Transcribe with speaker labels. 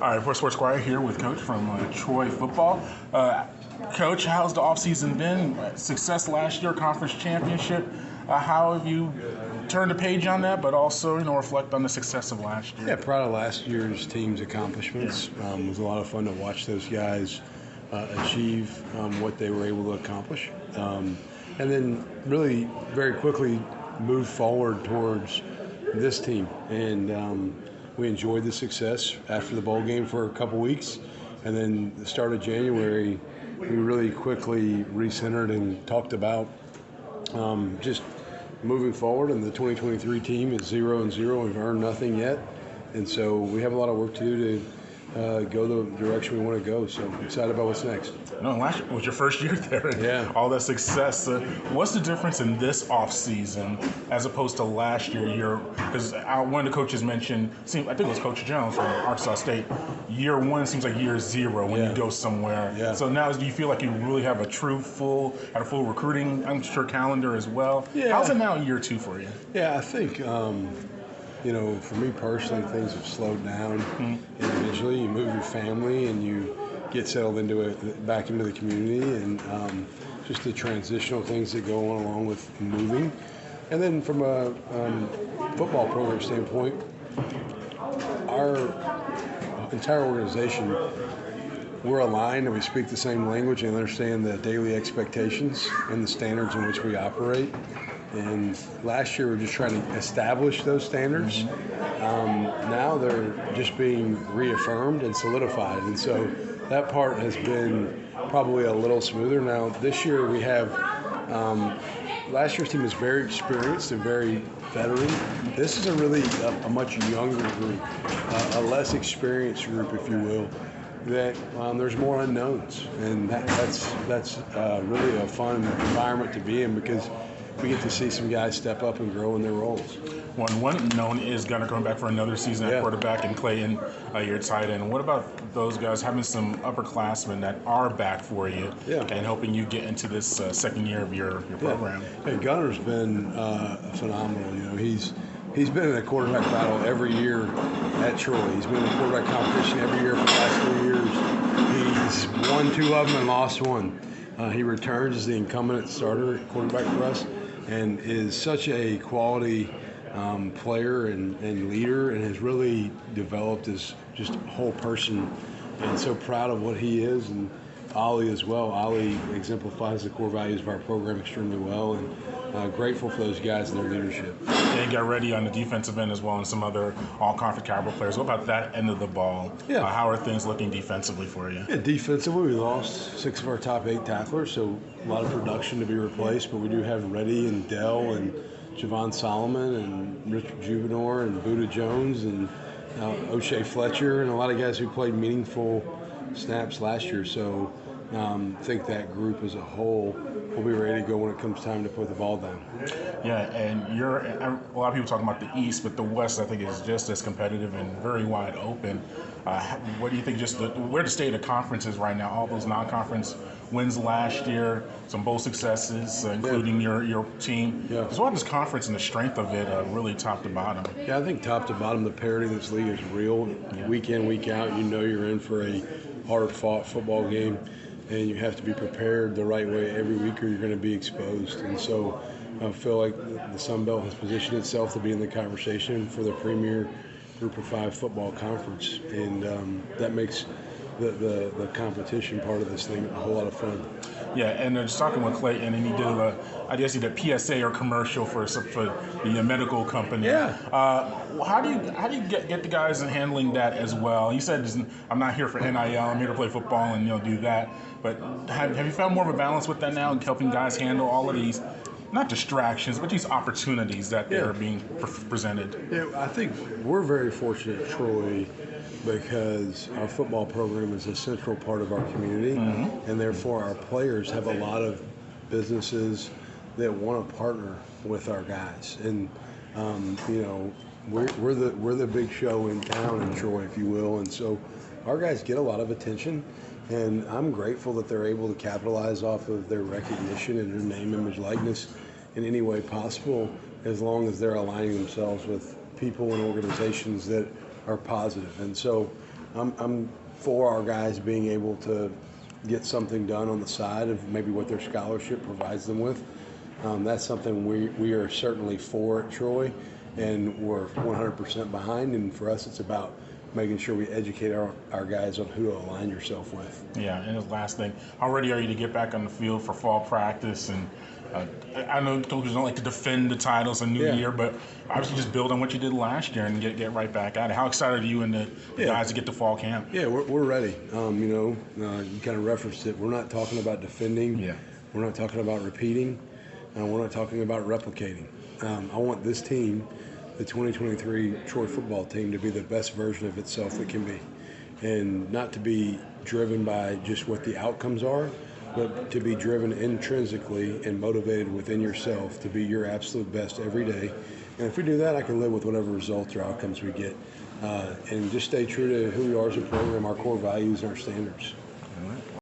Speaker 1: All right, for Sports Inquirer here with Coach from Troy football. Coach, how's the offseason been? Success last year, conference championship. How have you turned the page on that, but also reflect on the success of last year?
Speaker 2: Yeah, proud of last year's team's accomplishments. It was a lot of fun to watch those guys achieve what they were able to accomplish, and then really very quickly move forward towards this team. And we enjoyed the success after the bowl game for a couple weeks, and then the start of January, we really quickly recentered and talked about just moving forward. And the 2023 team is 0-0. We've earned nothing yet, and so we have a lot of work to do to go the direction we want to go. So I'm excited about what's next.
Speaker 1: No, last year was your first year there, and
Speaker 2: Yeah.
Speaker 1: all that success. What's the difference in this offseason as opposed to last year? Because one of the coaches mentioned, I think it was Coach Jones from Arkansas State, year one seems like year zero when you go somewhere.
Speaker 2: Yeah.
Speaker 1: So now, do you feel like you really have a full recruiting, I'm sure, calendar as well?
Speaker 2: Yeah.
Speaker 1: How's it now in year two for you?
Speaker 2: Yeah, I think, for me personally, things have slowed down individually. You move your family and you get settled back into the community, and just the transitional things that go on along with moving. And then from a football program standpoint, our entire organization, we're aligned and we speak the same language and understand the daily expectations and the standards in which we operate. And last year we were just trying to establish those standards. Now they're just being reaffirmed and solidified. And so that part has been probably a little smoother. Now this year we have, last year's team is very experienced and very veteran. This is a much younger group, a less experienced group, if you will, that there's more unknowns. And that's really a fun environment to be in, because we get to see some guys step up and grow in their roles.
Speaker 1: One unknown is Gunner coming back for another season at quarterback, and Clayton, your tight end. What about those guys having some upperclassmen that are back for you and helping you get into this second year of your program?
Speaker 2: Hey, Gunner's been phenomenal. He's been in a quarterback battle every year at Troy. He's been in a quarterback competition every year for the last 3 years. He's won 2 of them and lost 1. He returns as the incumbent starter at quarterback for us, and is such a quality player and leader, and has really developed as just a whole person, and so proud of what he is. And Ollie as well. Ollie exemplifies the core values of our program extremely well, and grateful for those guys and their leadership.
Speaker 1: And get ready on the defensive end as well, and some other all-conference caliber players. What about that end of the ball?
Speaker 2: Yeah.
Speaker 1: How are things looking defensively for you?
Speaker 2: Yeah, defensively, we lost 6 of our top 8 tacklers, so a lot of production to be replaced, but we do have Reddy and Dell and Javon Solomon and Richard Juvenor and Buda Jones and O'Shea Fletcher, and a lot of guys who played meaningful snaps last year. So I think that group as a whole will be ready to go when it comes time to put the ball down.
Speaker 1: Yeah, and a lot of people talking about the East, but the West, I think, is just as competitive and very wide open. What do you think, where the state of the conference is right now? All those non-conference wins last year, some bowl successes, including your team.
Speaker 2: Yeah.
Speaker 1: As well as this conference and the strength of it, really top to bottom.
Speaker 2: Yeah, I think top to bottom, the parity in this league is real. Yeah. Week in, week out, you're in for a hard-fought football game, and you have to be prepared the right way every week, or you're going to be exposed. And so I feel like the Sun Belt has positioned itself to be in the conversation for the premier Group of 5 football conference, and that makes the competition part of this thing a whole lot of fun.
Speaker 1: Yeah, and just talking with Clayton, and he did a PSA or commercial for the medical company.
Speaker 2: Yeah.
Speaker 1: How do you get the guys in handling that as well? You said, I'm not here for NIL, I'm here to play football and do that. But have you found more of a balance with that now, and helping guys handle all of these, not distractions, but these opportunities that are being presented?
Speaker 2: Yeah, I think we're very fortunate at Troy, because our football program is a central part of our community, and therefore our players have a lot of businesses that want to partner with our guys. And we're the big show in town in Troy, if you will, and so our guys get a lot of attention. And I'm grateful that they're able to capitalize off of their recognition and their name, image, likeness in any way possible, as long as they're aligning themselves with people and organizations that are positive. And so I'm for our guys being able to get something done on the side of maybe what their scholarship provides them with. That's something we are certainly for at Troy, and we're 100% behind. And for us, it's about making sure we educate our guys on who to align yourself with.
Speaker 1: Yeah, and the last thing, how ready are you to get back on the field for fall practice? And I know coaches don't like to defend the titles in New Year, but obviously just build on what you did last year and get right back at it. How excited are you and the guys to get to fall camp?
Speaker 2: Yeah, we're ready. You kind of referenced it. We're not talking about defending.
Speaker 1: Yeah.
Speaker 2: We're not talking about repeating. We're not talking about replicating. I want this team, the 2023 Troy football team, to be the best version of itself it can be, and not to be driven by just what the outcomes are, but to be driven intrinsically and motivated within yourself to be your absolute best every day. And if we do that, I can live with whatever results or outcomes we get. And just stay true to who we are as a program, our core values, and our standards.